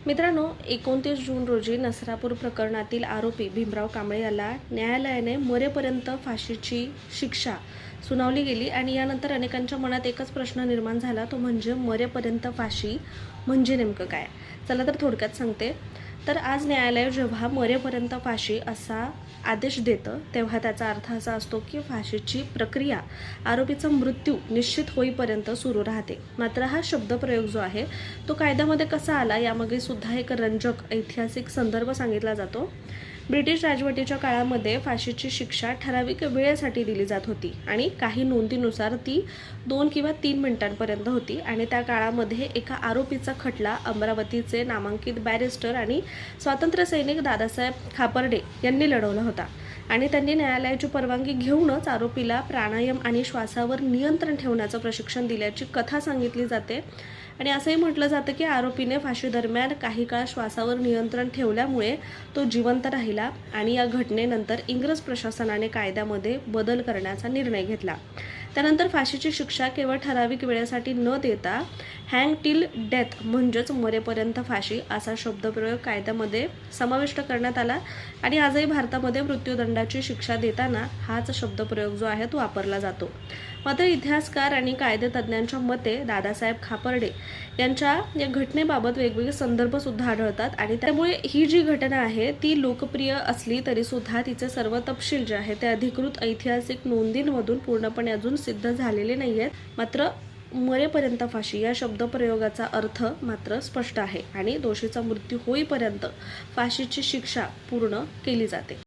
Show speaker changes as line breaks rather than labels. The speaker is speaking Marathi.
मित्रांनो, 29 जून रोजी नसरापूर प्रकरणातील आरोपी भीमराव कांबळे याला न्यायालयाने मरेपर्यंत फाशीची शिक्षा सुनावली गेली आणि यानंतर अनेकांच्या मनात एकच प्रश्न निर्माण झाला, तो म्हणजे मरेपर्यंत फाशी म्हणजे नेमकं काय? चला तर थोडक्यात सांगते. तर आज न्यायालय जेव्हा मरेपर्यंत फाशी असा आदेश देतं तेव्हा त्याचा अर्थ असा असतो की फाशीची प्रक्रिया आरोपीचा मृत्यू निश्चित होईपर्यंत सुरू राहते. मात्र हा शब्दप्रयोग जो आहे तो कायद्यामध्ये कसा आला यामागे सुद्धा एक रंजक ऐतिहासिक संदर्भ सांगितला जातो. ब्रिटिश राजवटीच्या काळामध्ये फाशीची शिक्षा ठराविक वेळेसाठी दिली जात होती आणि काही नोंदीनुसार ती 2 किंवा 3 मिनिटांपर्यंत होती आणि त्या काळामध्ये एका आरोपीचा खटला अमरावतीचे नामांकित बॅरिस्टर आणि स्वातंत्र्य सैनिक दादासाहेब खापर्डे यांनी लढवला होता आणि त्यांनी न्यायालयाची परवानगी घेऊनच आरोपीला प्राणायाम आणि श्वासावर नियंत्रण ठेवण्याचं प्रशिक्षण दिल्याची कथा सांगितली जाते. आणि असंही म्हटलं जातं की आरोपीने फाशी दरम्यान काही काळ श्वासावर नियंत्रण ठेवल्यामुळे तो जिवंत राहिला आणि या घटनेनंतर इंग्रज प्रशासनाने कायद्यामध्ये बदल करण्याचा निर्णय घेतला. त्यानंतर फाशीची शिक्षा केवळ ठराविक वेळेसाठी न देता हँग टिल डेथ म्हणजेच मरेपर्यंत फाशी असा शब्दप्रयोग कायद्यामध्ये समाविष्ट करण्यात आला आणि आजही भारतामध्ये मृत्यूदंडाची शिक्षा देताना हाच शब्दप्रयोग जो आहे तो वापरला जातो. मात्र इतिहासकार आणि कायदेतज्ञांच्या मते दादासाहेब खापर्डे यांच्या या घटनेबाबत वेगवेगळे संदर्भ सुद्धा आढळतात आणि त्यामुळे ही जी घटना आहे ती लोकप्रिय असली तरी सुद्धा तिचे सर्व तपशील जे आहे ते अधिकृत ऐतिहासिक नोंदींमधून पूर्णपणे अजून सिद्ध झालेले नाही आहेत. मात्र मरेपर्यंत फाशी या शब्दप्रयोगाचा अर्थ मात्र स्पष्ट आहे आणि दोषीचा मृत्यू होईपर्यंत फाशीची शिक्षा पूर्ण केली जाते.